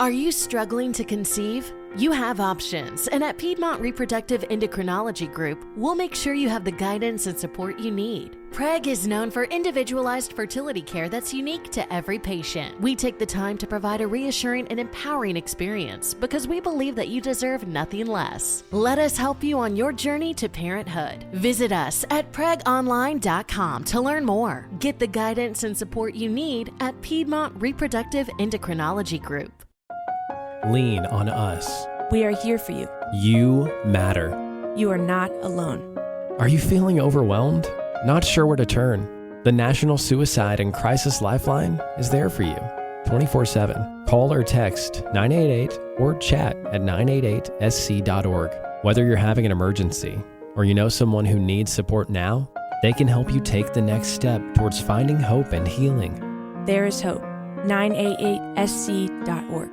Are you struggling to conceive? You have options, and at Piedmont Reproductive Endocrinology Group, we'll make sure you have the guidance and support you need. PREG is known for individualized fertility care that's unique to every patient. We take the time to provide a reassuring and empowering experience because we believe that you deserve nothing less. Let us help you on your journey to parenthood. Visit us at pregonline.com to learn more. Get the guidance and support you need at Piedmont Reproductive Endocrinology Group. Lean on us. We are here for you. You matter. You are not alone. Are you feeling overwhelmed? Not sure where to turn? The National Suicide and Crisis Lifeline is there for you 24/7. Call or text 988 or chat at 988sc.org. Whether you're having an emergency or you know someone who needs support now, they can help you take the next step towards finding hope and healing. There is hope. 988sc.org.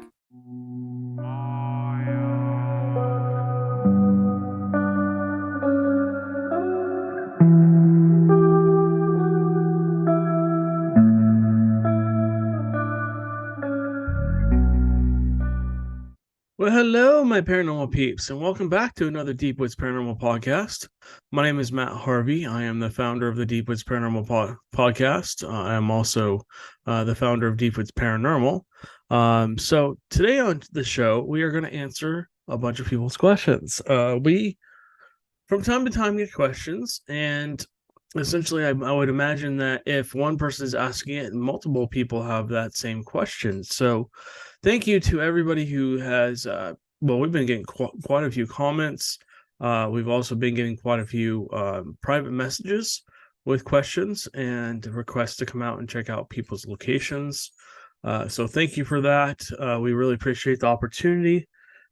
Well, hello, my paranormal peeps, and welcome back to another Deep Woods Paranormal Podcast. My name is Matt Harvey. I am the founder of the Deep Woods Paranormal Podcast. I am also the founder of Deep Woods Paranormal. So today on the show, we are going to answer a bunch of people's questions. We, from time to time, get questions, and essentially, I would imagine that if one person is asking it, multiple people have that same question. So thank you to everybody who has, we've been getting quite a few comments. We've also been getting quite a few private messages with questions and requests to come out and check out people's locations. So thank you for that. We really appreciate the opportunity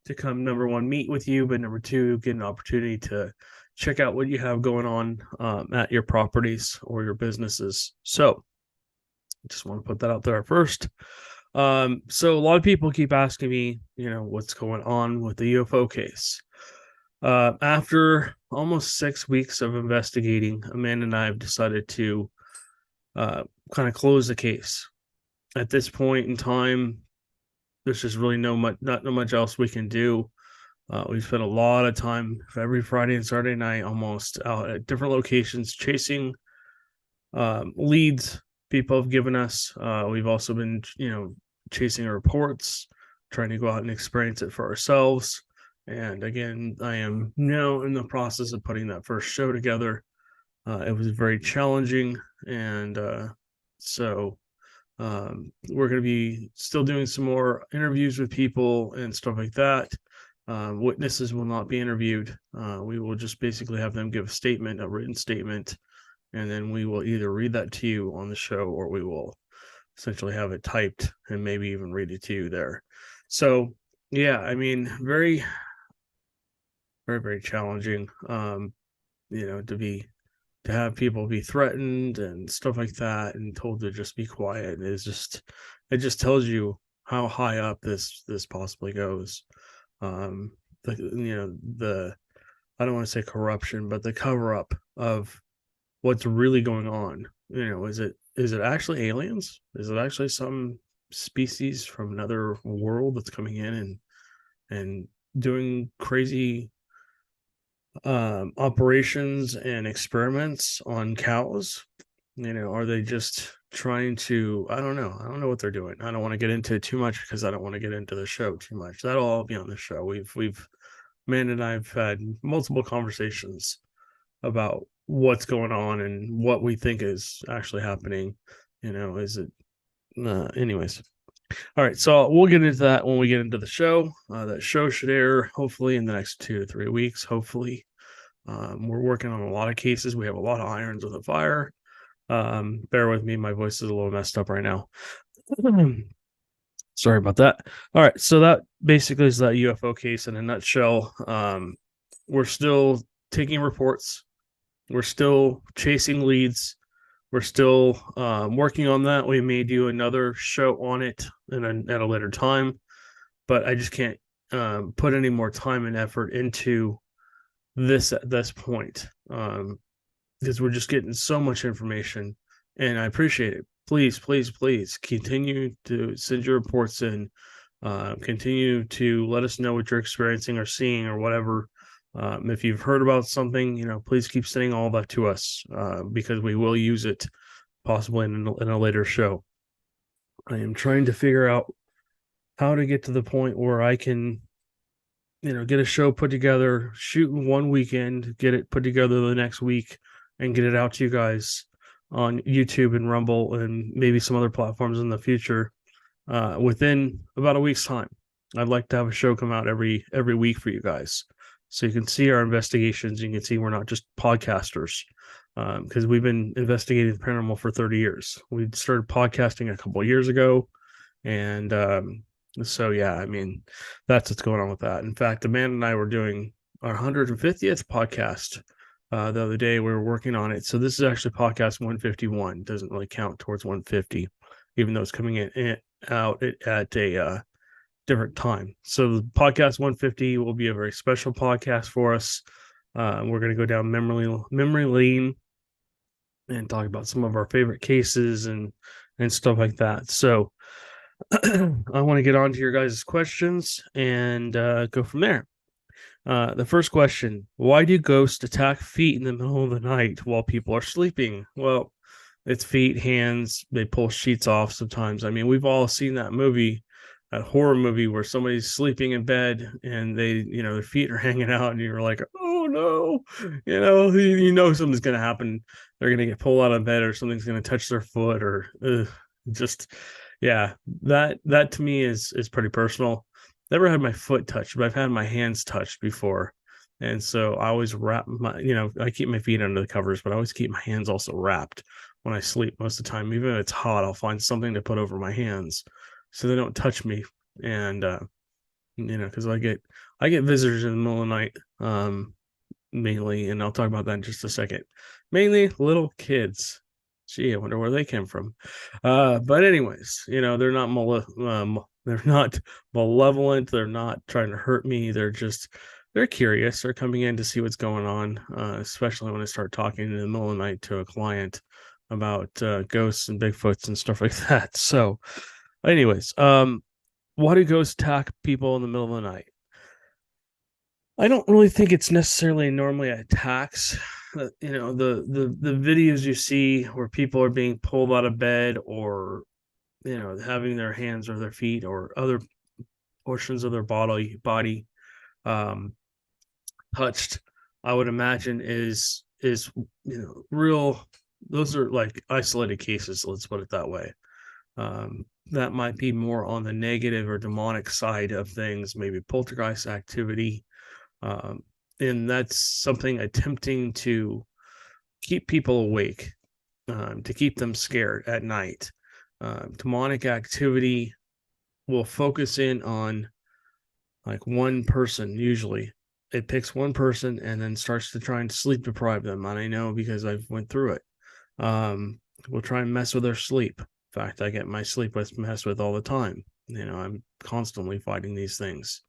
to come, number one, meet with you, but number two, get an opportunity to check out what you have going on at your properties or your businesses. So just want to put that out there first. So a lot of people keep asking me, what's going on with the UFO case. After almost 6 weeks of investigating, Amanda and I have decided to kind of close the case. At this point in time, there's just really not much else we can do. We spent a lot of time every Friday and Saturday night almost out at different locations chasing leads people have given us. We've also been, chasing reports, trying to go out and experience it for ourselves. And again, I am now in the process of putting that first show together. It was very challenging. And so we're going to be still doing some more interviews with people and stuff like that. Witnesses will not be interviewed. We will just basically have them give a written statement, and then we will either read that to you on the show or we will essentially have it typed and maybe even read it to you there. So yeah, I mean, very, very, very challenging, to have people be threatened and stuff like that and told to just be quiet. It just tells you how high up this possibly goes. I don't want to say corruption, but the cover up of what's really going on. Is it actually aliens? Is it actually some species from another world that's coming in and doing crazy operations and experiments on cows? Are they just trying to, I don't know what they're doing. I don't want to get into it too much because I don't want to get into the show too much. That'll all be on the show. Man and I've had multiple conversations about what's going on and what we think is actually happening. Is it anyways. All right, so we'll get into that when we get into the show. That show should air hopefully in the next 2 to 3 weeks. Hopefully. We're working on a lot of cases. We have a lot of irons with the fire. Bear with me, my voice is a little messed up right now. Sorry about that. All right, so that basically is that UFO case in a nutshell. We're still taking reports. We're still chasing leads. We're still working on that. We may do another show on it at a later time, but I just can't put any more time and effort into this at this point. Because we're just getting so much information, and I appreciate it. Please, please, please continue to send your reports in. Continue to let us know what you're experiencing or seeing or whatever. If you've heard about something, please keep sending all that to us, because we will use it possibly in a later show. I am trying to figure out how to get to the point where I can, get a show put together, shoot in one weekend, get it put together the next week, and get it out to you guys on YouTube and Rumble and maybe some other platforms in the future, within about a week's time. I'd like to have a show come out every week for you guys, so you can see our investigations. You can see we're not just podcasters, because we've been investigating the paranormal for 30 years. We started podcasting a couple of years ago, and so yeah, I mean, that's what's going on with that. In fact, Amanda and I were doing our 150th podcast the other day. We were working on it, so this is actually podcast 151. Doesn't really count towards 150, even though it's coming out at a different time. So the podcast 150 will be a very special podcast for us. We're going to go down memory lane and talk about some of our favorite cases and stuff like that. So I want to get on to your guys' questions and go from there. The first question: why do ghosts attack feet in the middle of the night while people are sleeping? Well, it's feet, hands. They pull sheets off sometimes. I mean, we've all seen that movie, that horror movie where somebody's sleeping in bed and they, their feet are hanging out, and you're like, oh no, something's going to happen. They're going to get pulled out of bed, or something's going to touch their foot, or just, yeah, that to me is pretty personal. Never had my foot touched, but I've had my hands touched before. And so I always wrap I keep my feet under the covers, but I always keep my hands also wrapped when I sleep most of the time. Even if it's hot, I'll find something to put over my hands so they don't touch me. And, because I get visitors in the middle of the night, mainly, and I'll talk about that in just a second. Mainly little kids. Gee, I wonder where they came from. But anyways, they're not they're not malevolent. They're not trying to hurt me. They're curious. They're coming in to see what's going on, especially when I start talking in the middle of the night to a client about ghosts and Bigfoots and stuff like that. So anyways, why do ghosts attack people in the middle of the night? I don't really think it's necessarily normally attacks. The videos you see where people are being pulled out of bed, or having their hands or their feet or other portions of their body touched, I would imagine is real. Those are like isolated cases, let's put it that way. That might be more on the negative or demonic side of things, maybe poltergeist activity. And that's something attempting to keep people awake, to keep them scared at night. Demonic activity will focus in on like one person. Usually it picks one person and then starts to try and sleep deprive them. And I know because I've went through it. We'll try and mess with their sleep. In fact, I get my sleep messed with all the time. I'm constantly fighting these things.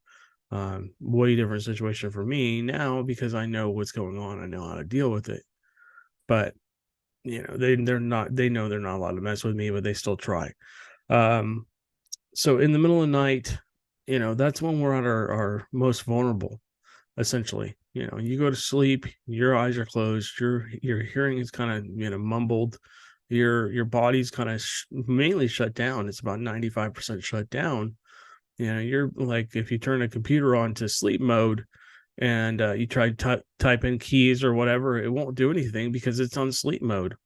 Way different situation for me now because I know what's going on. I know how to deal with it. But they know they're not allowed to mess with me, but they still try. So in the middle of the night, that's when we're at our most vulnerable. Essentially, you go to sleep, your eyes are closed, your hearing is kind of mumbled, your body's kind of mainly shut down. It's about 95% shut down. You're like, if you turn a computer on to sleep mode and you try to type in keys or whatever, it won't do anything because it's on sleep mode.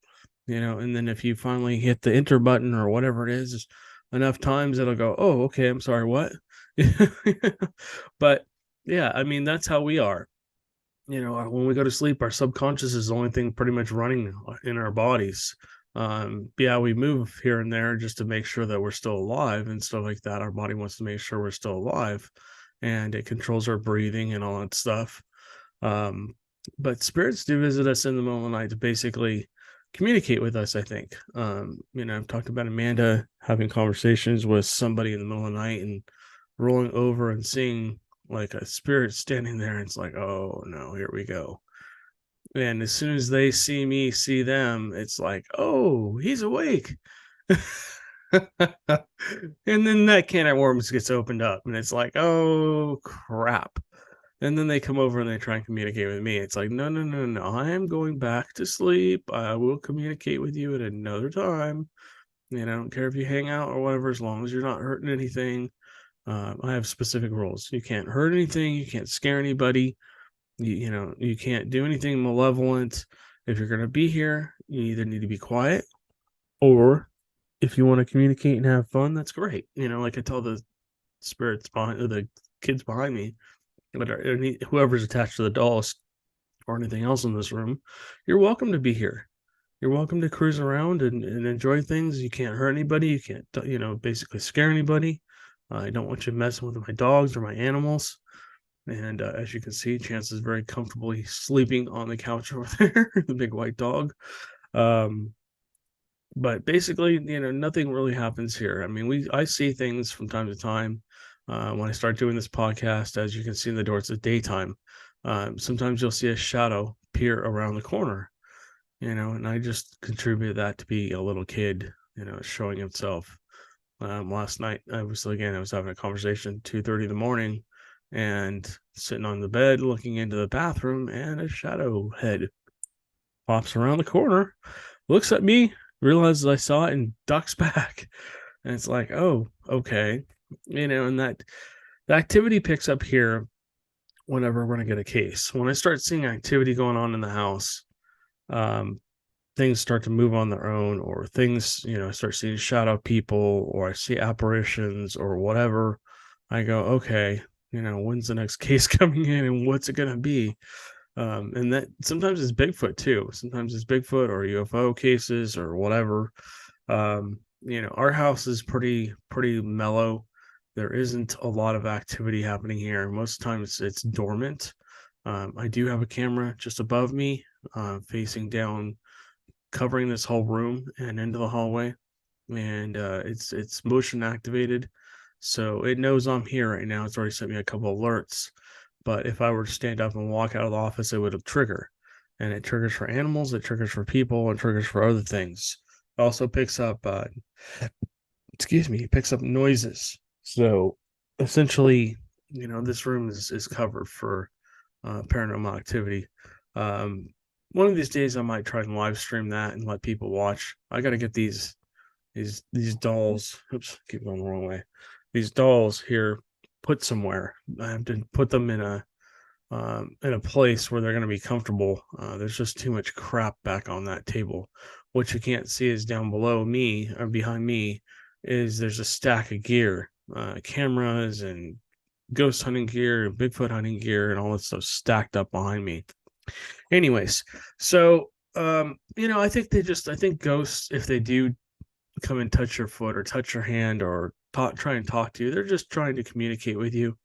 And then if you finally hit the enter button or whatever it is enough times, it'll go, oh, okay, I'm sorry, what? But yeah, I mean, that's how we are. When we go to sleep, our subconscious is the only thing pretty much running in our bodies. Yeah, we move here and there just to make sure that we're still alive and stuff like that. Our body wants to make sure we're still alive, and it controls our breathing and all that stuff. But spirits do visit us in the middle of the night to basically communicate with us, I think. I've talked about Amanda having conversations with somebody in the middle of the night and rolling over and seeing like a spirit standing there, and it's like, oh no, here we go. And as soon as they see me see them, it's like, oh, he's awake. And then that can of worms gets opened up, and it's like, oh crap. And then they come over and they try and communicate with me. It's like, no, no, no, no. I am going back to sleep. I will communicate with you at another time. I don't care if you hang out or whatever, as long as you're not hurting anything. I have specific rules. You can't hurt anything. You can't scare anybody. You can't do anything malevolent. If you're going to be here, you either need to be quiet, or if you want to communicate and have fun, that's great. Like I tell the spirits behind, or the kids behind me, but whoever's attached to the dolls or anything else in this room, you're welcome to be here. You're welcome to cruise around and enjoy things. You can't hurt anybody. You can't, basically scare anybody. I don't want you messing with my dogs or my animals. And as you can see, Chance is very comfortably sleeping on the couch over there, the big white dog. But basically, nothing really happens here. I mean, I see things from time to time. When I start doing this podcast, as you can see in the door, it's the daytime. Sometimes you'll see a shadow peer around the corner, and I just contributed that to be a little kid, showing himself. Last night, I was having a conversation 2:30 in the morning, and sitting on the bed looking into the bathroom, and a shadow head pops around the corner, looks at me, realizes I saw it, and ducks back. And it's like, oh, okay. And that the activity picks up here whenever we're going to get a case. When I start seeing activity going on in the house, things start to move on their own, or things, I start seeing shadow people, or I see apparitions or whatever. I go, okay, when's the next case coming in, and what's it going to be? And that sometimes it's Bigfoot too. Sometimes it's Bigfoot or UFO cases or whatever. Our house is pretty mellow. There isn't a lot of activity happening here. Most of the time it's dormant. I do have a camera just above me, facing down, covering this whole room and into the hallway. And it's motion activated. So it knows I'm here right now. It's already sent me a couple alerts. But if I were to stand up and walk out of the office, it would trigger. And it triggers for animals, it triggers for people, and triggers for other things. It also picks up, it picks up noises. So essentially, this room is covered for paranormal activity. One of these days, I might try and live stream that and let people watch. I got to get these dolls. Oops, keep going the wrong way. These dolls here put somewhere. I have to put them in a place where they're going to be comfortable. There's just too much crap back on that table. What you can't see is down below me, or behind me, is there's a stack of gear, cameras and ghost hunting gear, Bigfoot hunting gear, and all that stuff stacked up behind me. Anyways, so I think ghosts, if they do come and touch your foot or touch your hand or try and talk to you, they're just trying to communicate with you.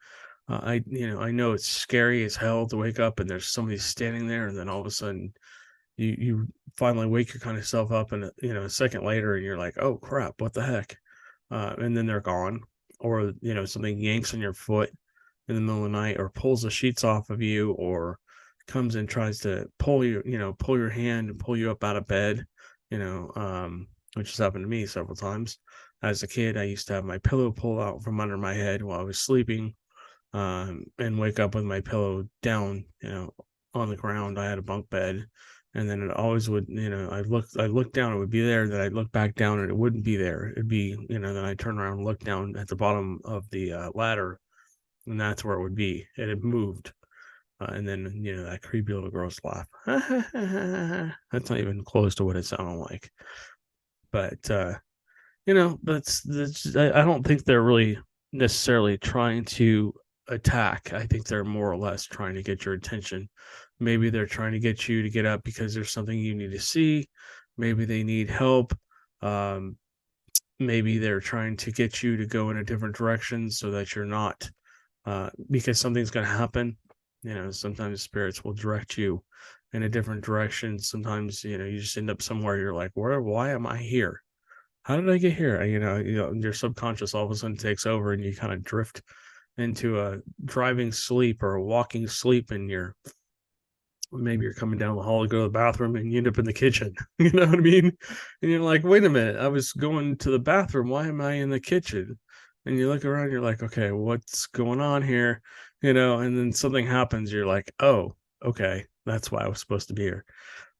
I know it's scary as hell to wake up and there's somebody standing there, and then all of a sudden you finally wake your kind of self up, and a second later, and you're like, oh crap, what the heck? And then they're gone. Or something yanks on your foot in the middle of the night, or pulls the sheets off of you, or comes and tries to pull your hand and pull you up out of bed, which has happened to me several times. As a kid, I used to have my pillow pulled out from under my head while I was sleeping, and wake up with my pillow down, on the ground. I had a bunk bed, and then it always would, I look down, it would be there. Then I'd look back down, and it wouldn't be there. It'd be, then I'd turn around and look down at the bottom of the ladder, and that's where it would be. It had moved. And then, that creepy little girl's laugh. That's not even close to what it sounded like. But, I don't think they're really necessarily trying to attack. I think they're more or less trying to get your attention. Maybe they're trying to get you to get up because there's something you need to see. Maybe they need help. Maybe they're trying to get you to go in a different direction so that you're not, because something's going to happen. Sometimes spirits will direct you in a different direction. Sometimes, you just end up somewhere. You're like, why am I here? How did I get here? Your subconscious all of a sudden takes over, and you kind of drift into a driving sleep or a walking sleep, and you're maybe you're coming down the hall to go to the bathroom and you end up in the kitchen. You know what I mean? And you're like, wait a minute, I was going to the bathroom. Why am I in the kitchen? And you look around, you're like, okay, what's going on here? And then something happens. You're like, oh, okay, that's why I was supposed to be here.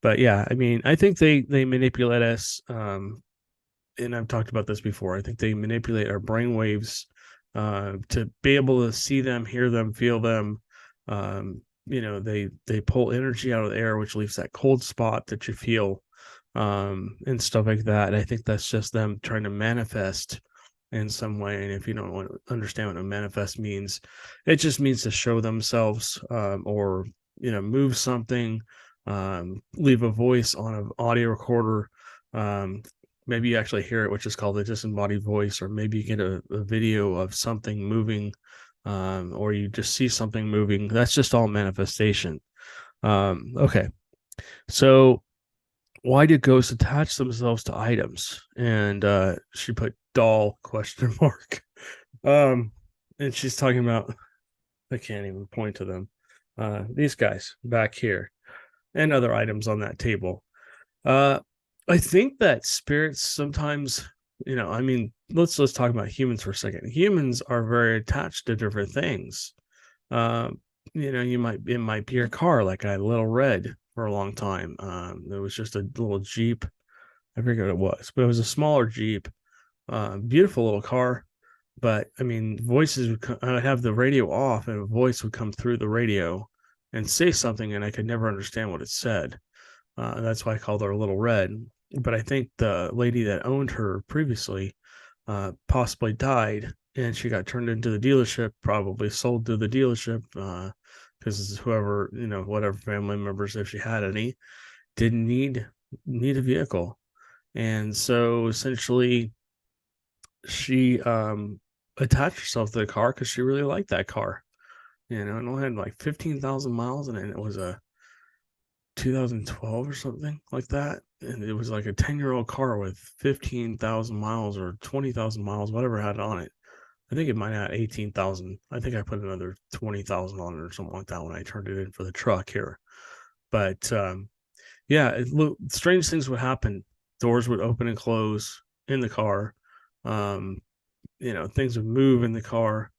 But yeah, I mean, I think they manipulate us. And I've talked about this before. I think they manipulate our brain waves to be able to see them, hear them, feel them. They pull energy out of the air, which leaves that cold spot that you feel, and stuff like that. And I think that's just them trying to manifest in some way. And if you don't understand what a manifest means, it just means to show themselves, or move something, leave a voice on an audio recorder. Maybe you actually hear it, which is called a disembodied voice, or maybe you get a video of something moving, or you just see something moving. That's just all manifestation. Okay. So why do ghosts attach themselves to items? And she put doll ? And she's talking about, I can't even point to them. These guys back here and other items on that table. I think that spirits sometimes, let's talk about humans for a second. Humans are very attached to different things. It might be your car, like I had Little Red for a long time. It was just a little Jeep. I forget what it was, but it was a smaller Jeep. Beautiful little car. But I mean, I would have the radio off and a voice would come through the radio and say something, and I could never understand what it said. That's why I called her Little Red. But I think the lady that owned her previously possibly died, and she got turned into the dealership, probably sold to the dealership, because whoever, whatever family members, if she had any, didn't need a vehicle. And so essentially she attached herself to the car because she really liked that car. And it had like 15,000 miles, and it was a 2012 or something like that, and it was like a 10-year-old car with 15,000 miles or 20,000 miles, whatever had on it. I think it might have 18,000. I think I put another 20,000 on it or something like that when I turned it in for the truck here. But strange things would happen. Doors would open and close in the car. Things would move in the car.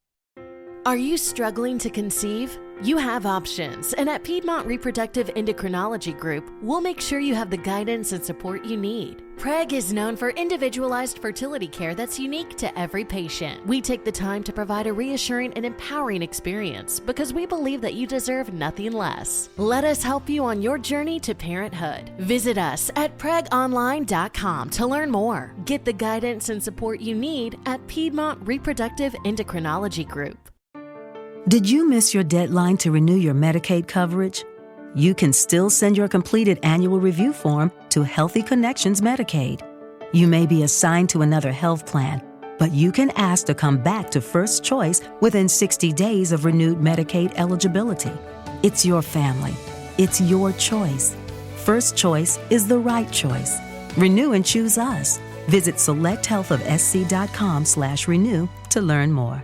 Are you struggling to conceive? You have options, and at Piedmont Reproductive Endocrinology Group, we'll make sure you have the guidance and support you need. PREG is known for individualized fertility care that's unique to every patient. We take the time to provide a reassuring and empowering experience because we believe that you deserve nothing less. Let us help you on your journey to parenthood. Visit us at pregonline.com to learn more. Get the guidance and support you need at Piedmont Reproductive Endocrinology Group. Did you miss your deadline to renew your Medicaid coverage? You can still send your completed annual review form to Healthy Connections Medicaid. You may be assigned to another health plan, but you can ask to come back to First Choice within 60 days of renewed Medicaid eligibility. It's your family. It's your choice. First Choice is the right choice. Renew and choose us. Visit selecthealthofsc.com/renew to learn more.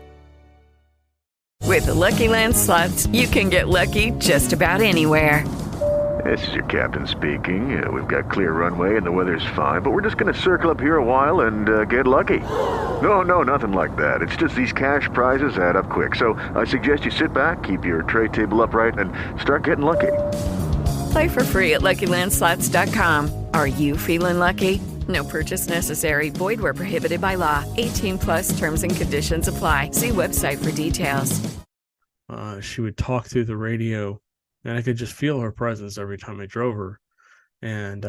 With the Lucky Land Slots, you can get lucky just about anywhere. This is your captain speaking. We've got clear runway and the weather's fine, but we're just going to circle up here a while and get lucky. No, nothing like that. It's just these cash prizes add up quick. So I suggest you sit back, keep your tray table upright, and start getting lucky. Play for free at LuckyLandSlots.com. Are you feeling lucky? No purchase necessary. Void where prohibited by law. 18+ terms and conditions apply. See website for details. She would talk through the radio, and I could just feel her presence every time I drove her. And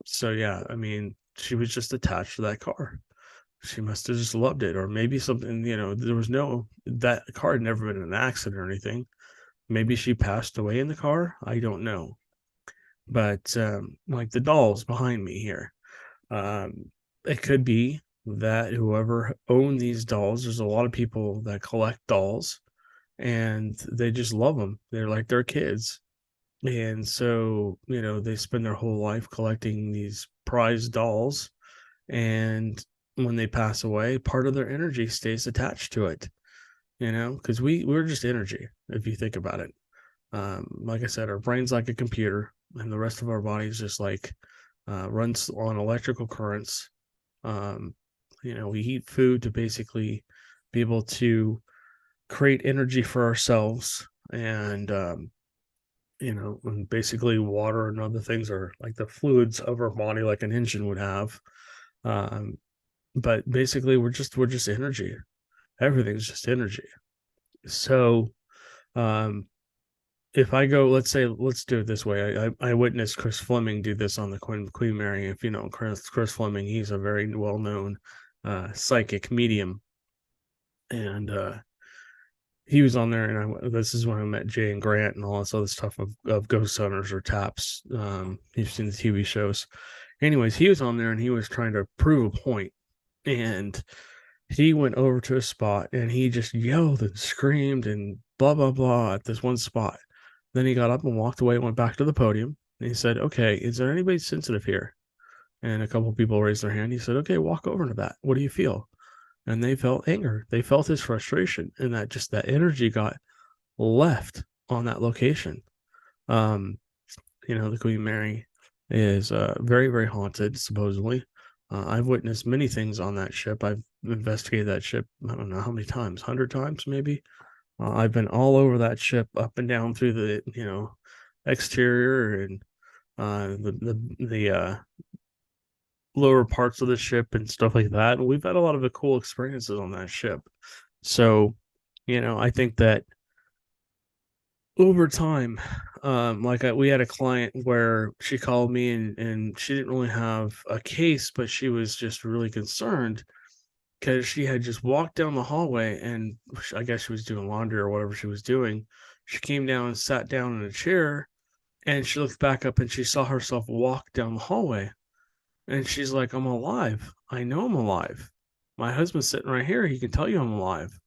she was just attached to that car. She must have just loved it, or maybe something, that car had never been in an accident or anything. Maybe she passed away in the car. I don't know. But like the dolls behind me here. It could be that whoever owned these dolls, there's a lot of people that collect dolls and they just love them. They're like their kids. And so, they spend their whole life collecting these prized dolls. And when they pass away, part of their energy stays attached to it, because we're just energy, if you think about it. Like I said, our brain's like a computer, and the rest of our body is just like runs on electrical currents. We eat food to basically be able to create energy for ourselves, and and basically water and other things are like the fluids of our body, like an engine would have. Um, but basically, we're just energy. Everything's just energy. So, um, if I go, let's do it this way. I witnessed Chris Fleming do this on the Queen Mary. If you know Chris Fleming, he's a very well known psychic medium, and he was on there, and this is when I met Jay and Grant and all this other stuff of ghost hunters or taps. You've seen the TV shows. Anyways, he was on there and he was trying to prove a point, and he went over to a spot and he just yelled and screamed and blah blah blah at this one spot. Then he got up and walked away, went back to the podium, and he said, "Okay, is there anybody sensitive here?" And a couple of people raised their hand. He said, "Okay, walk over to that. What do you feel?" And they felt anger. They felt his frustration, and that energy got left on that location. The Queen Mary is very, very haunted, supposedly. I've witnessed many things on that ship. I've investigated that ship, I don't know how many times, 100 times maybe. I've been all over that ship, up and down through the exterior and the lower parts of the ship and stuff like that. And we've had a lot of cool experiences on that ship. So, I think that over time, we had a client where she called me and she didn't really have a case, but she was just really concerned because she had just walked down the hallway, and I guess she was doing laundry or whatever she was doing. She came down and sat down in a chair, and she looked back up and she saw herself walk down the hallway. And she's like, "I'm alive. I know I'm alive. My husband's sitting right here. He can tell you I'm alive."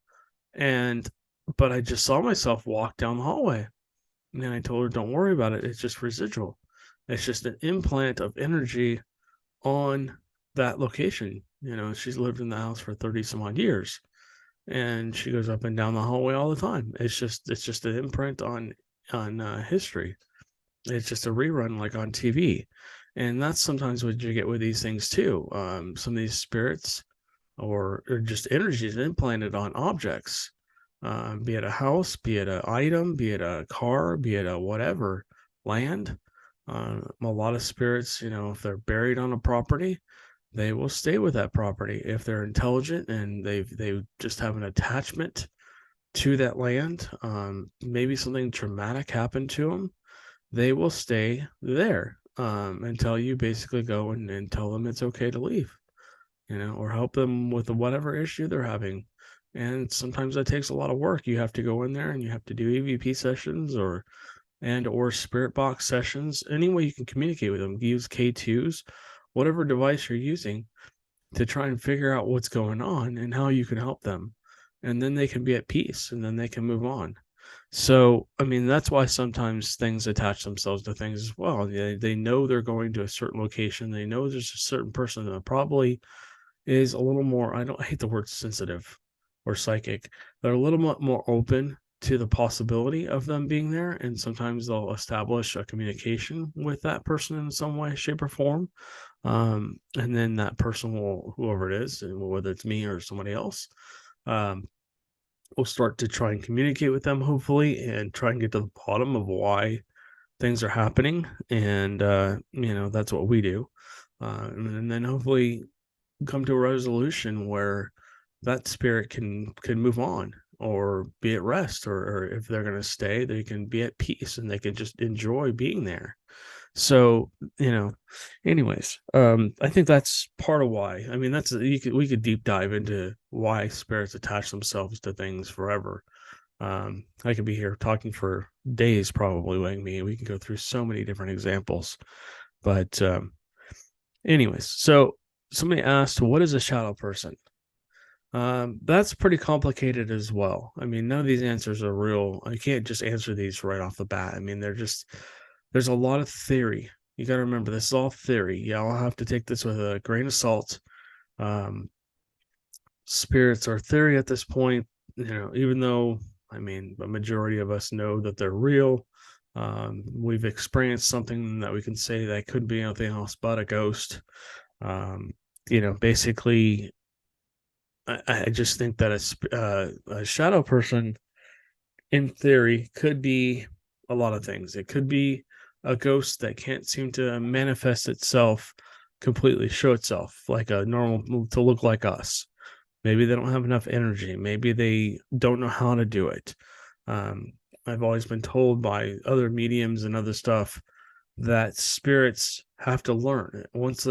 But I just saw myself walk down the hallway. And then I told her, "Don't worry about it. It's just residual. It's just an implant of energy on that location." She's lived in the house for 30 some odd years, and she goes up and down the hallway all the time. It's just an imprint on history. It's just a rerun like on TV. And that's sometimes what you get with these things too. Some of these spirits or just energies implanted on objects, be it a house, be it an item, be it a car, be it a whatever, land. A lot of spirits, if they're buried on a property, they will stay with that property. If they're intelligent and they just have an attachment to that land, maybe something traumatic happened to them, they will stay there until you basically go and tell them it's okay to leave, or help them with whatever issue they're having. And sometimes that takes a lot of work. You have to go in there and you have to do EVP sessions or spirit box sessions. Any way you can communicate with them, use K2s, whatever device you're using, to try and figure out what's going on and how you can help them. And then they can be at peace and then they can move on. So, that's why sometimes things attach themselves to things as well. They know they're going to a certain location. They know there's a certain person that probably is a little more, I hate the word sensitive or psychic. They're a little bit more open to the possibility of them being there. And sometimes they'll establish a communication with that person in some way, shape, or form. And then that person will, whoever it is, whether it's me or somebody else, we'll start to try and communicate with them, hopefully, and try and get to the bottom of why things are happening. And, that's what we do. And then hopefully come to a resolution where that spirit can move on or be at rest, or if they're going to stay, they can be at peace and they can just enjoy being there. So, anyways, I think that's part of why. We could deep dive into why spirits attach themselves to things forever. I could be here talking for days, probably, like me. We can go through so many different examples. But, anyways, so somebody asked, what is a shadow person? That's pretty complicated as well. None of these answers are real. I can't just answer these right off the bat. There's a lot of theory. You got to remember, this is all theory. Yeah, I'll have to take this with a grain of salt. Spirits are theory at this point, even though I mean, the majority of us know that they're real. We've experienced something that we can say that could be anything else but a ghost. Basically, I just think that a shadow person, in theory, could be a lot of things. It could be a ghost that can't seem to manifest itself completely, show itself like a normal, to look like us. Maybe they don't have enough energy. Maybe they don't know how to do it. I've always been told by other mediums and other stuff that spirits have to learn. Once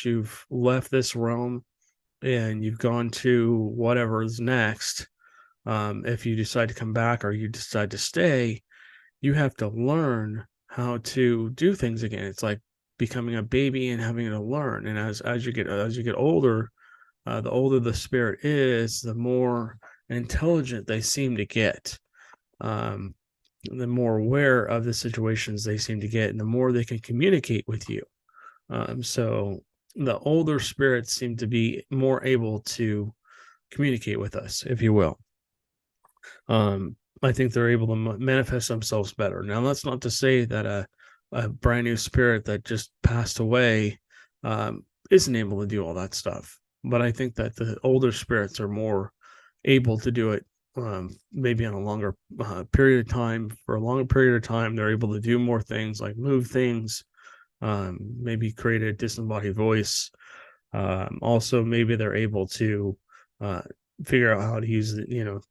you've left this realm and you've gone to whatever's next, if you decide to come back or you decide to stay, you have to learn how to do things again. It's like becoming a baby and having to learn. And as you get older, the older the spirit is, the more intelligent they seem to get. The more aware of the situations they seem to get, and the more they can communicate with you. So the older spirits seem to be more able to communicate with us, if you will. I think they're able to manifest themselves better. Now, that's not to say that a brand new spirit that just passed away isn't able to do all that stuff. But I think that the older spirits are more able to do it, maybe on a longer period of time. For a longer period of time, they're able to do more things, like move things, maybe create a disembodied voice. Also, maybe they're able to figure out how to use the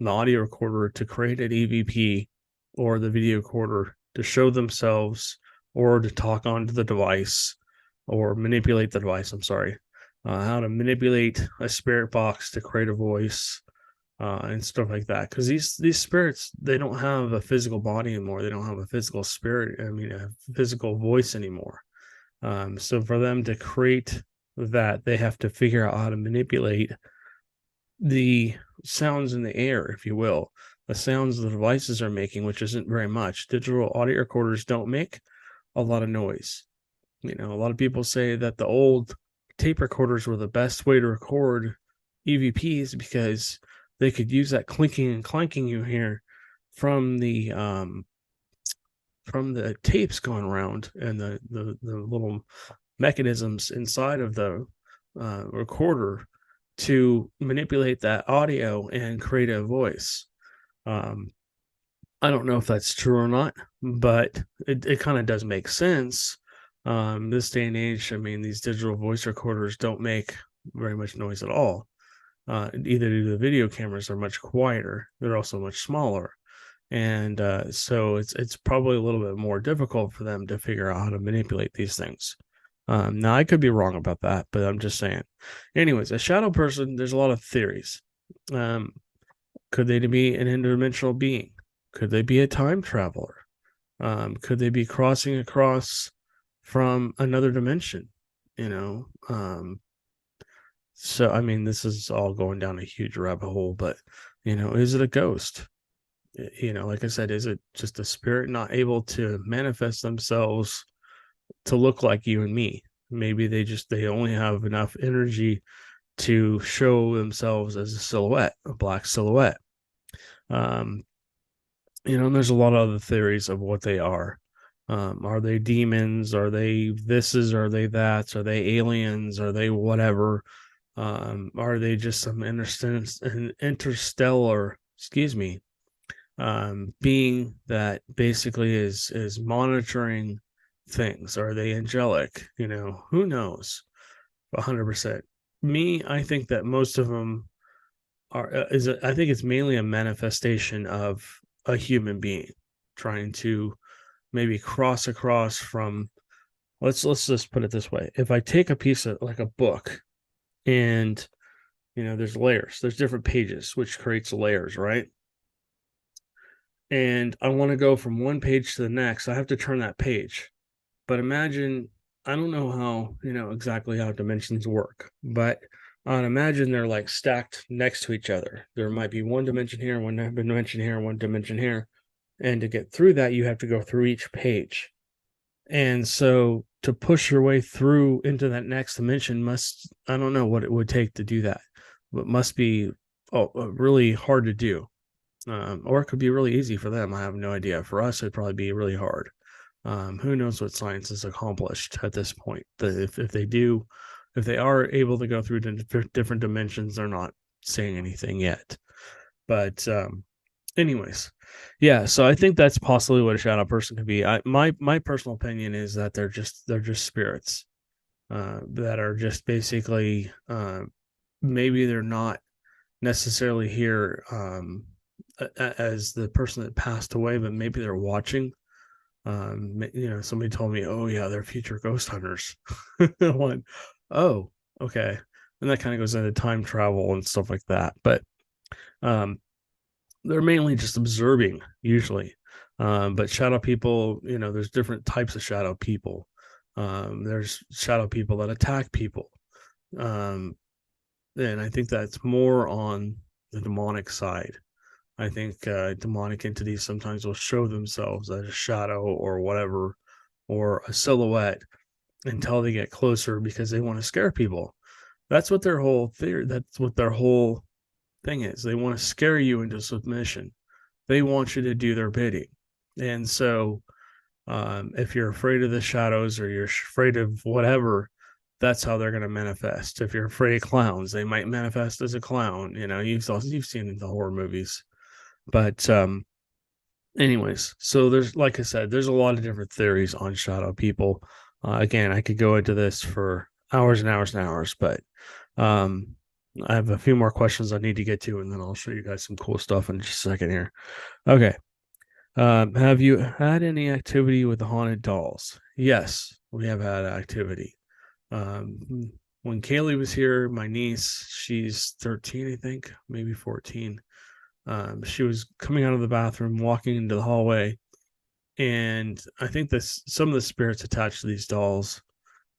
audio recorder to create an EVP, or the video recorder to show themselves, or to talk onto the device, or manipulate the device. I'm sorry. How to manipulate a spirit box to create a voice, and stuff like that. Because these spirits, they don't have a physical body anymore. They don't have a physical spirit. A physical voice anymore. So for them to create that, they have to figure out how to manipulate the sounds in the air, if you will, the sounds the devices are making, which isn't very much. Digital audio recorders don't make a lot of noise. A lot of people say that the old tape recorders were the best way to record EVPs because they could use that clinking and clanking you hear from the tapes going around, and the little mechanisms inside of the recorder to manipulate that audio and create a voice. I don't know if that's true or not, but it kind of does make sense. This day and age, these digital voice recorders don't make very much noise at all. Either do the video cameras are much quieter. They're also much smaller. And so it's probably a little bit more difficult for them to figure out how to manipulate these things. Now, I could be wrong about that, but I'm just saying. Anyways, a shadow person, there's a lot of theories. Could they be an interdimensional being? Could they be a time traveler? Could they be crossing across from another dimension? So, this is all going down a huge rabbit hole, but, is it a ghost? Like I said, is it just a spirit not able to manifest themselves to look like you and me? Maybe they only have enough energy to show themselves as a silhouette, a black silhouette. And there's a lot of other theories of what they are. Are they demons? Are they thises? Are they that's? Are they aliens? Are they whatever? Are they just some interstellar, being that basically is monitoring things? Are they angelic? Who knows? 100%. Me, I think that most of them I think it's mainly a manifestation of a human being trying to maybe cross across from, let's just put it this way. If I take a piece of, like, a book, and there's layers, there's different pages, which creates layers, right? And I want to go from one page to the next, I have to turn that page. But imagine, I don't know how, exactly how dimensions work, but I'd imagine they're like stacked next to each other. There might be one dimension here, one dimension here, one dimension here. And to get through that, you have to go through each page. And so to push your way through into that next dimension I don't know what it would take to do that, but must be really hard to do. or it could be really easy for them. I have no idea. For us, it'd probably be really hard. Who knows what science has accomplished at this point? If they are able to go through different dimensions, they're not saying anything yet. But anyways, yeah. So I think that's possibly what a shadow person could be. My personal opinion is that they're just spirits that are just basically maybe they're not necessarily here as the person that passed away, but maybe they're watching. Somebody told me, oh yeah, they're future ghost hunters. One, oh, okay. And that kind of goes into time travel and stuff like that. But they're mainly just observing usually. But shadow people, there's different types of shadow people. There's shadow people that attack people. And I think that's more on the demonic side. I think demonic entities sometimes will show themselves as a shadow or whatever, or a silhouette until they get closer because they want to scare people. That's what their whole theory, that's what their whole thing is. They want to scare you into submission. They want you to do their bidding. And so if you're afraid of the shadows or you're afraid of whatever, that's how they're going to manifest. If you're afraid of clowns, they might manifest as a clown. You've seen the horror movies. But anyways, so there's, like I said, there's a lot of different theories on shadow people. Again, I could go into this for hours and hours and hours, but I have a few more questions I need to get to, and then I'll show you guys some cool stuff in just a second here. Okay. Have you had any activity with the haunted dolls? Yes, we have had activity. When Kaylee was here, my niece, she's 13, I think, maybe 14. She was coming out of the bathroom, walking into the hallway, and I think some of the spirits attached to these dolls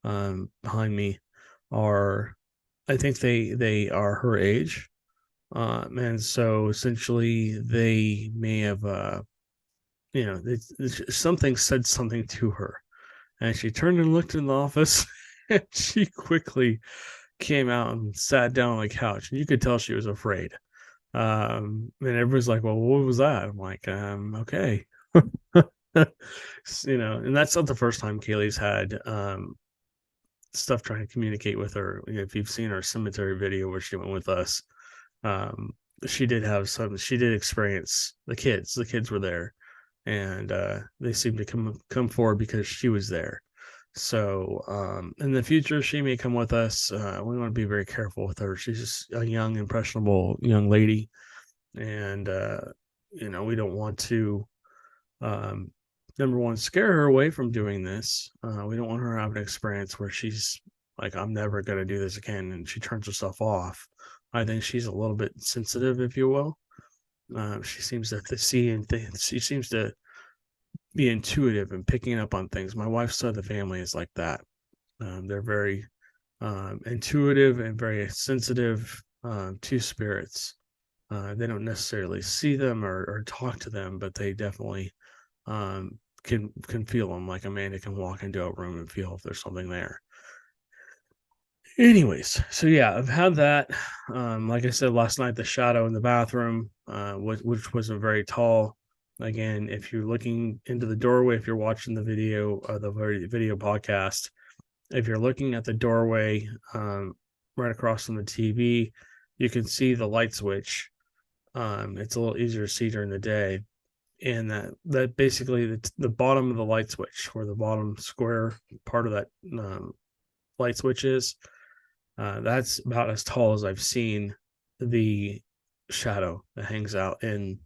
behind me are, I think they are her age, and so essentially they may have, something said something to her, and she turned and looked in the office, and she quickly came out and sat down on the couch, and you could tell she was afraid. And everybody's like, well, what was that? I'm like, okay. And that's not the first time Kaylee's had stuff trying to communicate with her. If you've seen our cemetery video where she went with us, she did experience the kids were there, and they seemed to come forward because she was there. So in the future, she may come with us. We want to be very careful with her. She's just a young, impressionable young lady. And, we don't want to, number one, scare her away from doing this. We don't want her to have an experience where she's like, I'm never going to do this again, and she turns herself off. I think she's a little bit sensitive, if you will. She seems to see and she seems to be intuitive and picking up on things. My wife's side of the family is like that. They're very intuitive and very sensitive to spirits. They don't necessarily see them or talk to them, but they definitely can feel them. Like Amanda can walk into a room and feel if there's something there. Anyways, so yeah, I've had that. Like I said last night, the shadow in the bathroom, which wasn't very tall. Again, if you're looking into the doorway, if you're watching the video, the video podcast, if you're looking at the doorway right across from the TV, you can see the light switch. It's a little easier to see during the day. And that basically the bottom of the light switch, where the bottom square part of that light switch is, that's about as tall as I've seen the shadow that hangs out in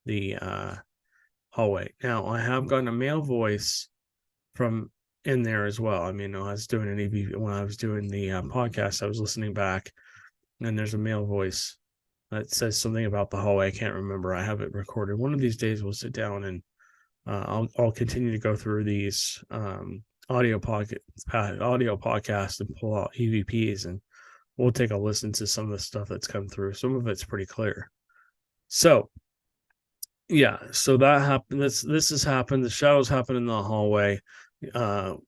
the hallway. Now, I have gotten a male voice from in there as well. I mean, when I was doing the podcast, I was listening back, and there's a male voice that says something about the hallway. I can't remember. I have it recorded. One of these days, we'll sit down and I'll continue to go through these audio podcasts and pull out EVPs, and we'll take a listen to some of the stuff that's come through. Some of it's pretty clear. So yeah, so that happened. This has happened. The shadows happened in the hallway. On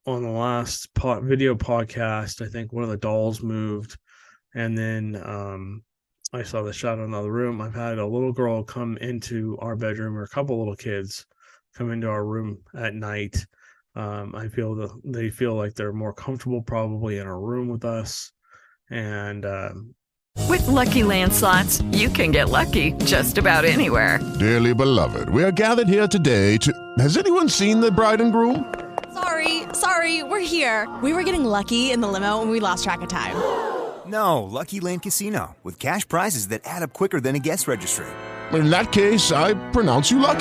the last video podcast, I think one of the dolls moved, and then I saw the shadow in another room. I've had a little girl come into our bedroom, or a couple little kids come into our room at night. I feel that they feel like they're more comfortable probably in our room with us. And With Lucky Land Slots, you can get lucky just about anywhere. Dearly beloved, we are gathered here today to... Has anyone seen the bride and groom? Sorry, we're here. We were getting lucky in the limo and we lost track of time. No, Lucky Land Casino, with cash prizes that add up quicker than a guest registry. In that case, I pronounce you lucky.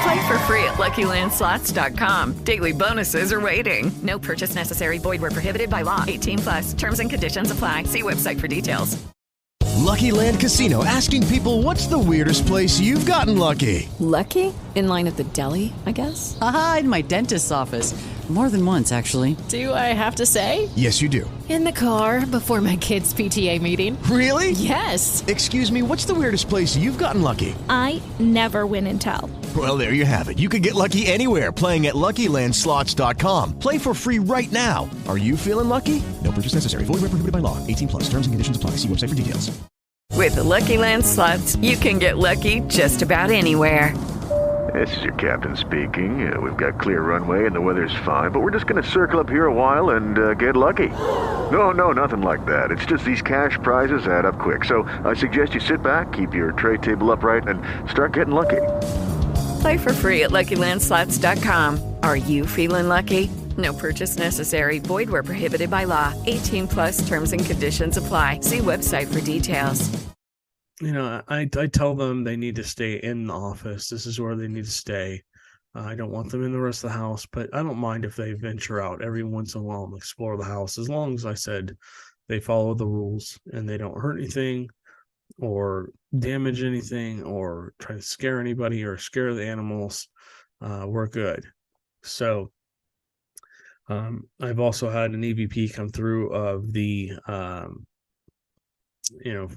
Play for free at LuckyLandSlots.com. Daily bonuses are waiting. No purchase necessary. Void where prohibited by law. 18+. Terms and conditions apply. See website for details. Lucky Land Casino, asking people, what's the weirdest place you've gotten lucky? Lucky? In line at the deli, I guess? Aha, in my dentist's office. More than once, actually. Do I have to say? Yes, you do. In the car before my kids' PTA meeting. Really? Yes. Excuse me, what's the weirdest place you've gotten lucky? I never win and tell. Well, there you have it. You can get lucky anywhere, playing at LuckyLandSlots.com. Play for free right now. Are you feeling lucky? No purchase necessary. Void where prohibited by law. 18+. Terms and conditions apply. See website for details. With the Lucky Land Slots, you can get lucky just about anywhere. This is your captain speaking. We've got clear runway and the weather's fine, but we're just going to circle up here a while and get lucky. No, nothing like that. It's just these cash prizes add up quick. So I suggest you sit back, keep your tray table upright, and start getting lucky. Play for free at LuckyLandSlots.com. Are you feeling lucky? No purchase necessary. Void where prohibited by law. 18+ terms and conditions apply. See website for details. I tell them they need to stay in the office. This is where they need to stay. I don't want them in the rest of the house, but I don't mind if they venture out every once in a while and explore the house, as long as I said they follow the rules and they don't hurt anything or damage anything or try to scare anybody or scare the animals. We're good. So I've also had an EVP come through of the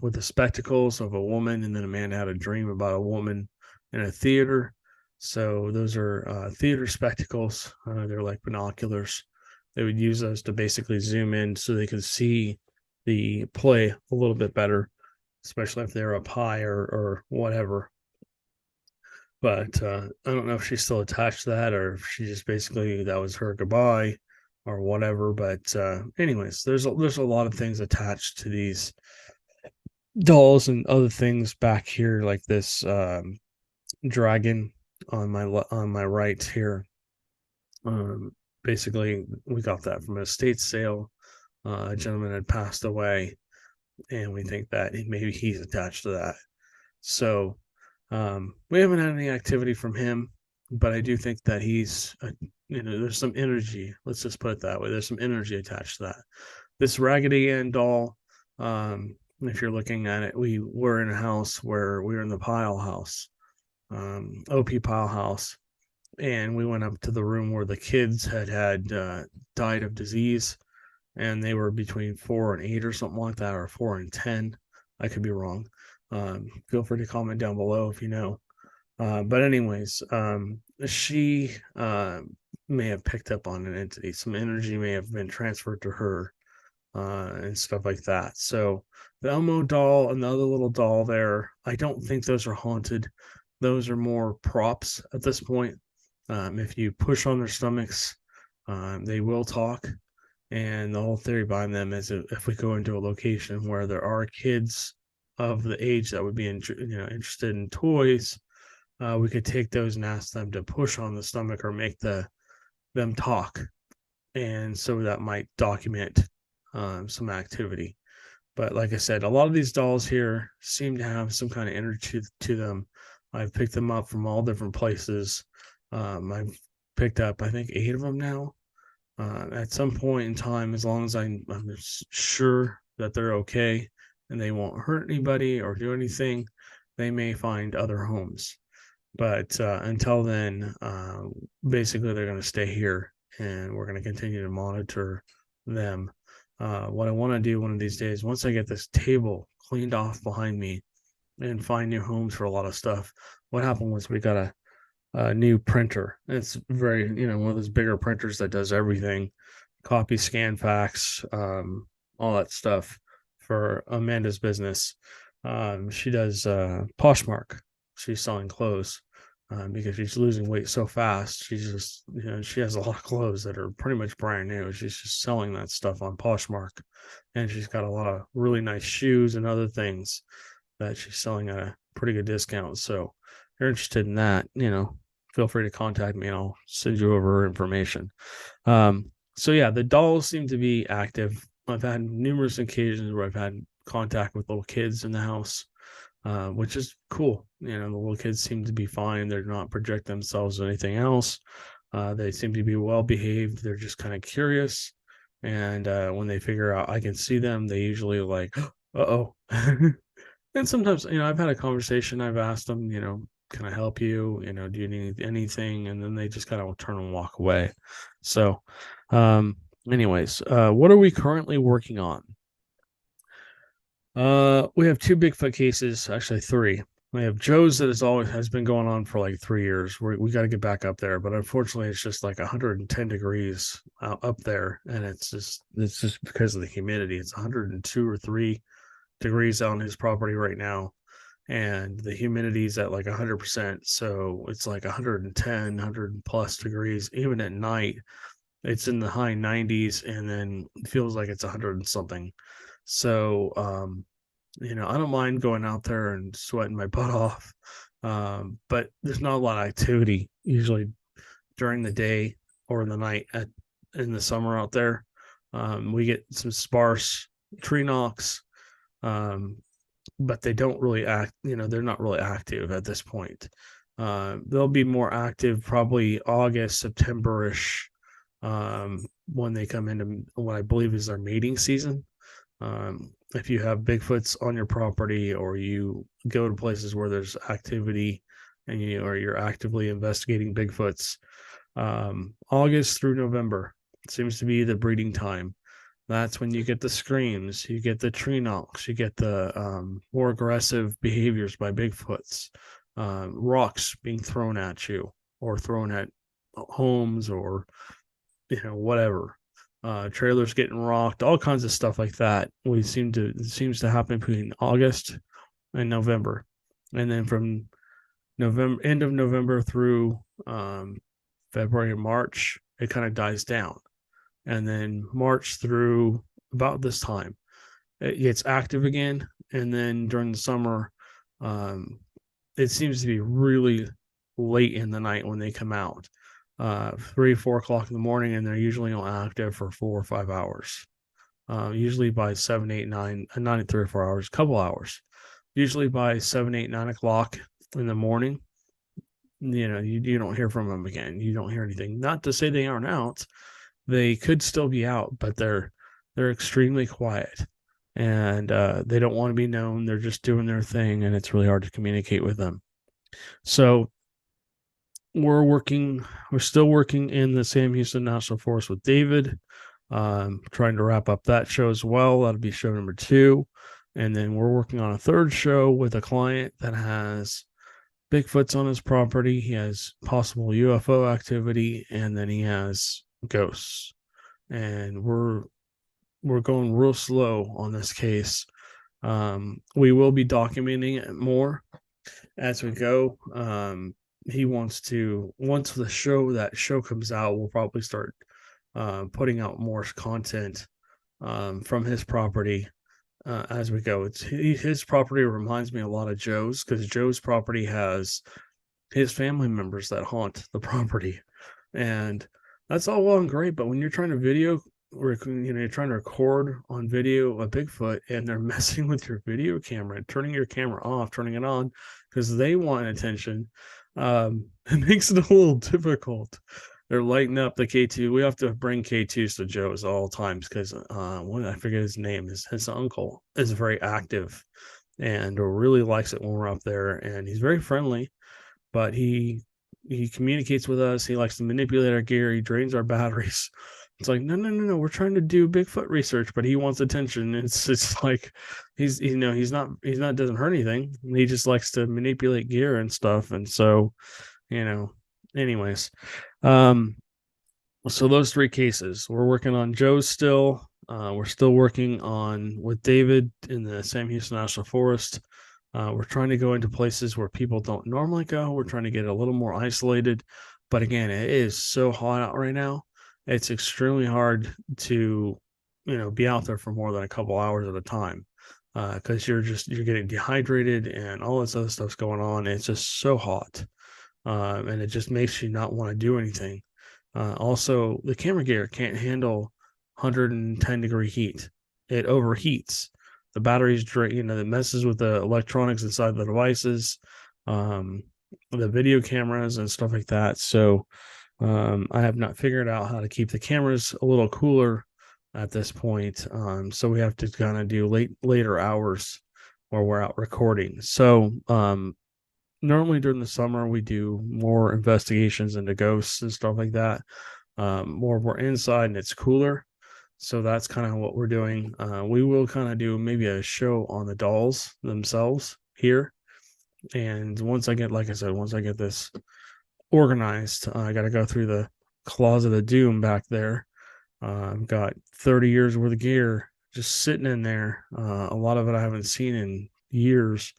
with the spectacles of a woman, and then a man had a dream about a woman in a theater. So those are theater spectacles. They're like binoculars. They would use those to basically zoom in so they could see the play a little bit better, especially if they're up high or whatever. But I don't know if she's still attached to that, or if she just basically, that was her goodbye or whatever. But anyways, there's a lot of things attached to these dolls and other things back here, like this dragon on my right here. Basically, we got that from an estate sale. A gentleman had passed away, and we think that maybe he's attached to that. So we haven't had any activity from him, but I do think that he's there's some energy. Let's just put it that way. There's some energy attached to that. This Raggedy Ann doll, if you're looking at it, we were in a house where we were in the Pile house, OP Pile house, and we went up to the room where the kids had died of disease, and they were between 4 and 8 or something like that, or 4 and 10. I could be wrong. Feel free to comment down below if you know. But anyways, she may have picked up on an entity. Some energy may have been transferred to her, and stuff like that. So the Elmo doll and the other little doll there, I don't think those are haunted. Those are more props at this point. If you push on their stomachs, they will talk. And the whole theory behind them is if we go into a location where there are kids of the age that would be interested in toys, we could take those and ask them to push on the stomach or make them talk. And so that might document some activity. But like I said, a lot of these dolls here seem to have some kind of energy to them. I've picked them up from all different places. I've picked up, I think, 8 of them now. At some point in time, as long as I'm sure that they're okay and they won't hurt anybody or do anything, they may find other homes. But until then, basically they're going to stay here, and we're going to continue to monitor them. What I want to do one of these days, once I get this table cleaned off behind me and find new homes for a lot of stuff. What happened was we got a new printer. It's very, one of those bigger printers that does everything, copy, scan, fax, all that stuff for Amanda's business. She does Poshmark. She's selling clothes because she's losing weight so fast. She's just, she has a lot of clothes that are pretty much brand new. She's just selling that stuff on Poshmark, and she's got a lot of really nice shoes and other things that she's selling at a pretty good discount. So if you're interested in that, feel free to contact me and I'll send you over her information. So yeah, the dolls seem to be active. I've had numerous occasions where I've had contact with little kids in the house, which is cool. The little kids seem to be fine. They're not project themselves or anything else. They seem to be well behaved. They're just kind of curious. And when they figure out I can see them, they usually are like, uh-oh. And sometimes, I've had a conversation. I've asked them, can I help you? Do you need anything? And then they just kind of turn and walk away. So, anyways, what are we currently working on? We have 2 Bigfoot cases, actually 3. We have Joe's that has been going on for like 3 years. We got to get back up there, but unfortunately, it's just like 110 degrees up there, and it's just because of the humidity. It's 102 or 3 degrees on his property right now, and the humidity is at like 100%. So it's like 110, 100 plus degrees. Even at night, it's in the high 90s, and then it feels like it's 100 and something. So, I don't mind going out there and sweating my butt off. But there's not a lot of activity usually during the day or in the night in the summer out there. We get some sparse tree knocks, but they don't really act, they're not really active at this point. They'll be more active probably August, September-ish, when they come into what I believe is their mating season. If you have Bigfoots on your property, or you go to places where there's activity and you're actively investigating Bigfoots, August through November seems to be the breeding time. That's when you get the screams, you get the tree knocks, you get the more aggressive behaviors by Bigfoots, rocks being thrown at you or thrown at homes, or whatever. Trailers getting rocked, all kinds of stuff like that. It seems to happen between August and November, and then from end of November through February and March, it kind of dies down, and then March through about this time, it gets active again, and then during the summer, it seems to be really late in the night when they come out. 3-4 o'clock in the morning, and they're usually on active for 4 or 5 hours. Usually by 7, 8, 9, not 3 or 4 hours, a couple hours. Usually by 7, 8, 9 o'clock in the morning, you don't hear from them again. You don't hear anything. Not to say they aren't out. They could still be out, but they're extremely quiet, and they don't want to be known. They're just doing their thing, and it's really hard to communicate with them. So we're still working in the Sam Houston National Forest with David, trying to wrap up that show as well. That'll be show number 2. And then we're working on a 3rd show with a client that has Bigfoots on his property. He has possible UFO activity, and then he has ghosts. And we're going real slow on this case. We will be documenting it more as we go. He wants to, once that show comes out, we'll probably start putting out more content from his property as we go. His property reminds me a lot of Joe's, because Joe's property has his family members that haunt the property, and that's all well and great. But when you're trying to you're trying to record on video a Bigfoot, and they're messing with your video camera, turning your camera off, turning it on because they want attention. It makes it a little difficult. They're lighting up the K2. We have to bring K2s to Joe's at all times, because I forget his name. His uncle is very active and really likes it when we're up there, and he's very friendly, but he communicates with us. He likes to manipulate our gear. He drains our batteries. It's like, no, we're trying to do Bigfoot research, but he wants attention. It's like he's not doesn't hurt anything. He just likes to manipulate gear and stuff. And so, anyways, so those 3 cases, we're working on Joe's still. We're still working on with David in the Sam Houston National Forest. We're trying to go into places where people don't normally go. We're trying to get a little more isolated. But again, it is so hot out right now. It's extremely hard to, be out there for more than a couple hours at a time, because you're getting dehydrated and all this other stuff's going on. It's just so hot, and it just makes you not want to do anything. Also, the camera gear can't handle 110-degree heat. It overheats. The batteries drain, that messes with the electronics inside the devices, the video cameras and stuff like that. So I have not figured out how to keep the cameras a little cooler at this point. So we have to kind of do later hours where we're out recording. So normally during the summer, we do more investigations into ghosts and stuff like that. We're inside and it's cooler. So that's kind of what we're doing. We will kind of do maybe a show on the dolls themselves here. And once I get this organized, I got to go through the closet of doom back there. I've got 30 years worth of gear just sitting in there. A lot of it I haven't seen in years,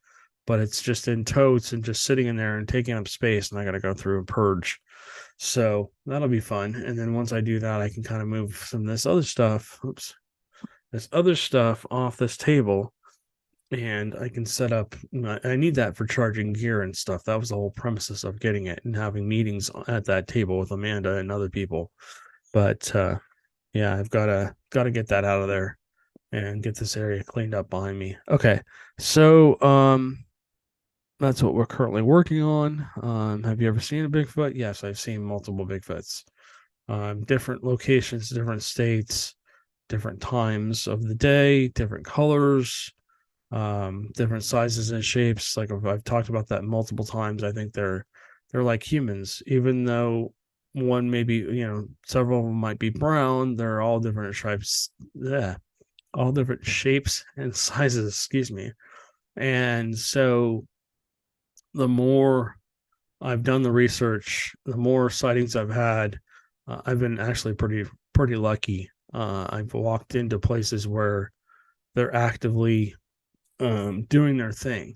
but it's just in totes and just sitting in there and taking up space. And I got to go through and purge. So that'll be fun. And then once I do that, I can kind of move some of this other stuff off this table, and I can set up. I need that for charging gear and stuff. That was the whole premises of getting it and having meetings at that table with Amanda and other people. But yeah, I've got to get that out of there and get this area cleaned up behind me. Okay, so that's what we're currently working on. Have you ever seen a Bigfoot? Yes, I've seen multiple Bigfoots. Different locations, different states, different times of the day, different colors, different sizes and shapes. Like I've talked about that multiple times. I think they're like humans, even though one may be, several of them might be brown. They're all different shapes. Yeah, all different shapes and sizes. Excuse me. And so the more I've done the research, the more sightings I've had. I've been actually pretty lucky. I've walked into places where they're actively doing their thing,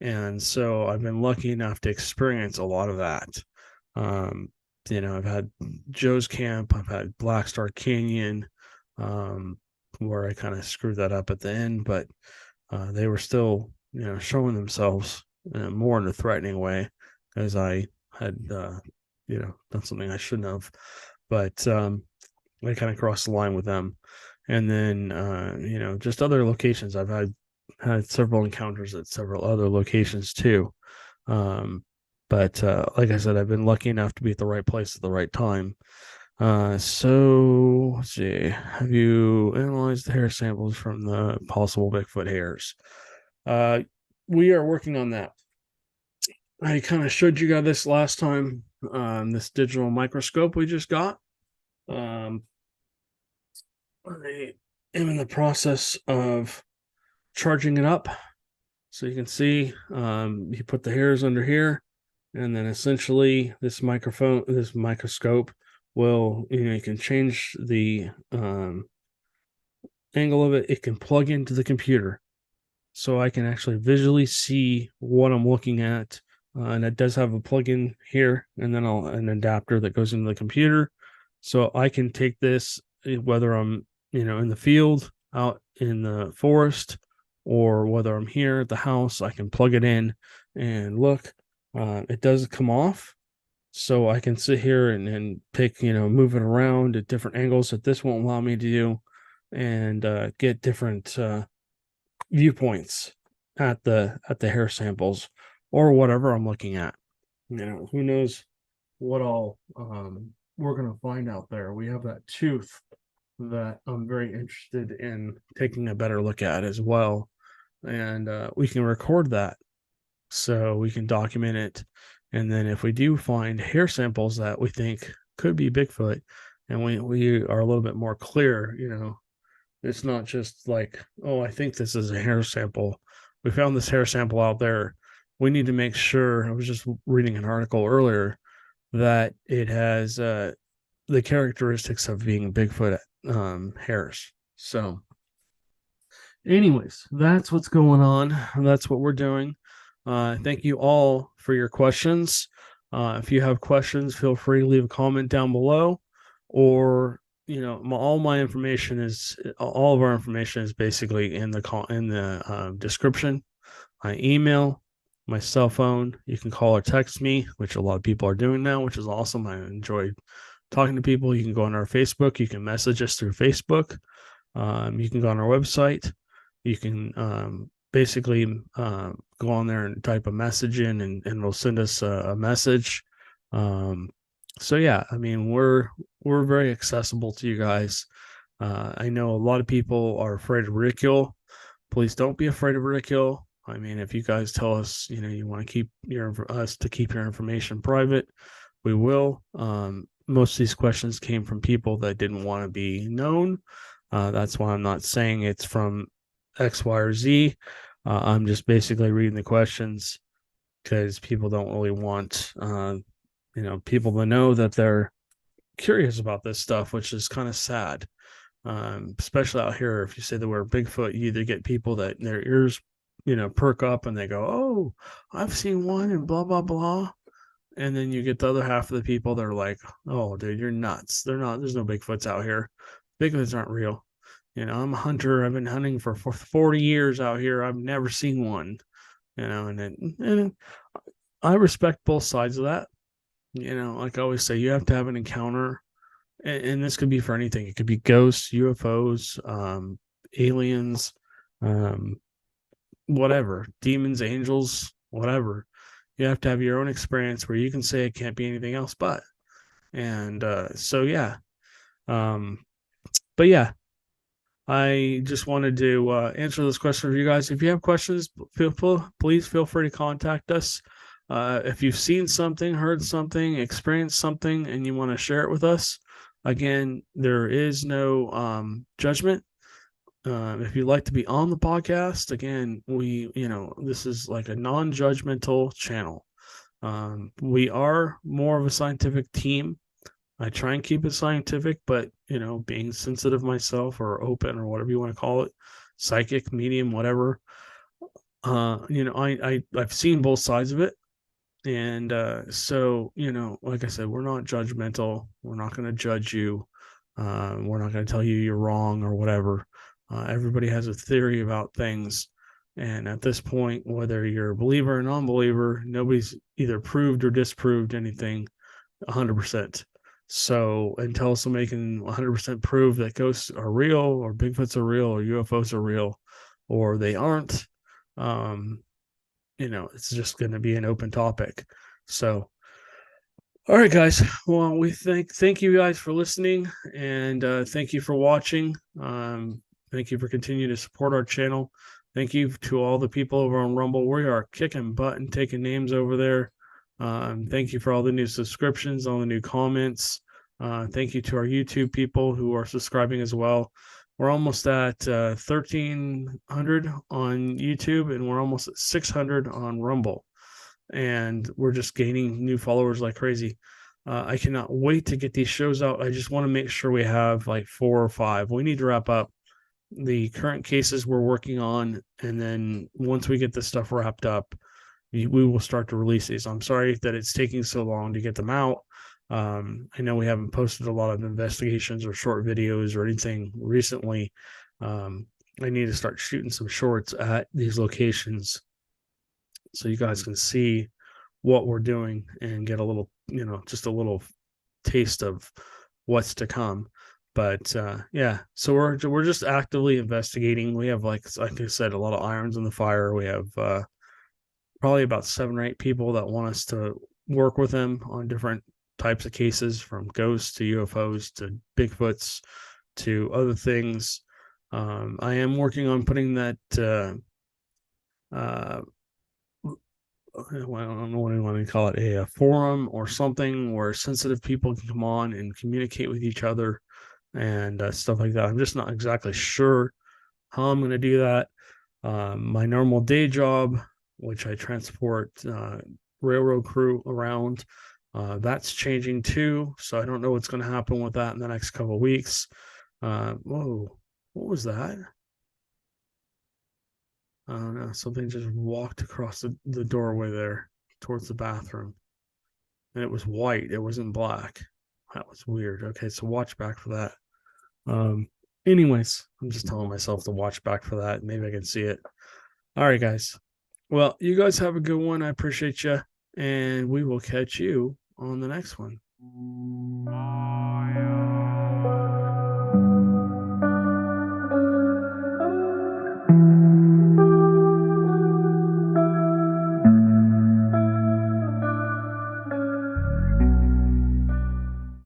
and so I've been lucky enough to experience a lot of that. I've had Joe's Camp, I've had Black Star Canyon, where I kind of screwed that up at the end, but they were still showing themselves more in a threatening way, as I had done something I shouldn't have, but I kind of crossed the line with them. And then just other locations, I've had several encounters at several other locations too, but like I said, I've been lucky enough to be at the right place at the right time. So let's see, have you analyzed the hair samples from the possible Bigfoot hairs? We are working on that. I kind of showed you guys this last time, this digital microscope we just got. I am in the process of charging it up. So you can see, you put the hairs under here, and then essentially this microscope will, you can change the angle of it. It can plug into the computer, so I can actually visually see what I'm looking at. And it does have a plug-in here, and then an adapter that goes into the computer. So I can take this, whether I'm, in the field, out in the forest, or whether I'm here at the house, I can plug it in and look. It does come off, so I can sit here and pick, move it around at different angles that this won't allow me to do, and get different viewpoints at the hair samples or whatever I'm looking at. Who knows what all we're going to find out there. We have that tooth that I'm very interested in taking a better look at as well. And we can record that so we can document it. And then if we do find hair samples that we think could be Bigfoot, and we are a little bit more clear, it's not just like, oh, I think this is a hair sample. We found this hair sample out there. We need to make sure, I was just reading an article earlier, that it has the characteristics of being Bigfoot hairs. So, anyways, that's what's going on. That's what we're doing. Thank you all for your questions. If you have questions, feel free to leave a comment down below, or all of our information is basically in the description. My email, my cell phone. You can call or text me, which a lot of people are doing now, which is awesome. I enjoy talking to people. You can go on our Facebook. You can message us through Facebook. You can go on our website. You can basically go on there and type a message in, and it'll send us a message. So yeah, I mean, we're very accessible to you guys. I know a lot of people are afraid of ridicule. Please don't be afraid of ridicule. I mean, if you guys tell us, you want to keep us to keep your information private, we will. Most of these questions came from people that didn't want to be known. That's why I'm not saying it's from X, Y, or Z. I'm just basically reading the questions because people don't really want, people to know that they're curious about this stuff, which is kind of sad. Especially out here, if you say the word Bigfoot, you either get people that their ears, perk up and they go, "Oh, I've seen one," and blah, blah, blah. And then you get the other half of the people that are like, "Oh, dude, you're nuts. There's no Bigfoots out here. Bigfoots aren't real. I'm a hunter. I've been hunting for 40 years out here. I've never seen one." And I respect both sides of that. Like I always say, you have to have an encounter. And this could be for anything. It could be ghosts, UFOs, aliens, whatever, demons, angels, whatever. You have to have your own experience where you can say it can't be anything else but. And so, yeah. But yeah, I just wanted to answer this question for you guys. If you have questions, please feel free to contact us. If you've seen something, heard something, experienced something, and you want to share it with us, again, there is no judgment. If you'd like to be on the podcast, again, this is like a non-judgmental channel. We are more of a scientific team. I try and keep it scientific, but, being sensitive myself, or open, or whatever you want to call it, psychic, medium, whatever, I've seen both sides of it. And so, like I said, we're not judgmental. We're not going to judge you. We're not going to tell you you're wrong or whatever. Everybody has a theory about things. And at this point, whether you're a believer or non-believer, nobody's either proved or disproved anything 100%. So until somebody can 100% prove that ghosts are real, or Bigfoots are real, or UFOs are real, or they aren't, it's just going to be an open topic. So, all right, guys. Well, we thank you guys for listening, and thank you for watching. Thank you for continuing to support our channel. Thank you to all the people over on Rumble. We are kicking butt and taking names over there. Thank you for all the new subscriptions, all the new comments. Thank you to our YouTube people who are subscribing as well. We're almost at 1,300 on YouTube, and we're almost at 600 on Rumble. And we're just gaining new followers like crazy. I cannot wait to get these shows out. I just want to make sure we have like 4 or 5. We need to wrap up the current cases we're working on, and then once we get this stuff wrapped up, we will start to release these. I'm sorry that it's taking so long to get them out. I know we haven't posted a lot of investigations or short videos or anything recently. I need to start shooting some shorts at these locations so you guys can see what we're doing and get a little, just a little taste of what's to come. But yeah, so we're just actively investigating. We have, like I said, a lot of irons in the fire. We have probably about 7 or 8 people that want us to work with them on different types of cases, from ghosts to UFOs to Bigfoots to other things. I am working on putting that I don't know what you want to call it, a forum or something where sensitive people can come on and communicate with each other and stuff like that. I'm just not exactly sure how I'm going to do that. My normal day job, which I transport railroad crew around, that's changing too. So I don't know what's going to happen with that in the next couple of weeks. Whoa, what was that? I don't know. Something just walked across the doorway there towards the bathroom. And it was white. It wasn't black. That was weird. Okay, so watch back for that. Anyways, I'm just telling myself to watch back for that. Maybe I can see it. All right, guys. Well, you guys have a good one. I appreciate you. And we will catch you on the next one.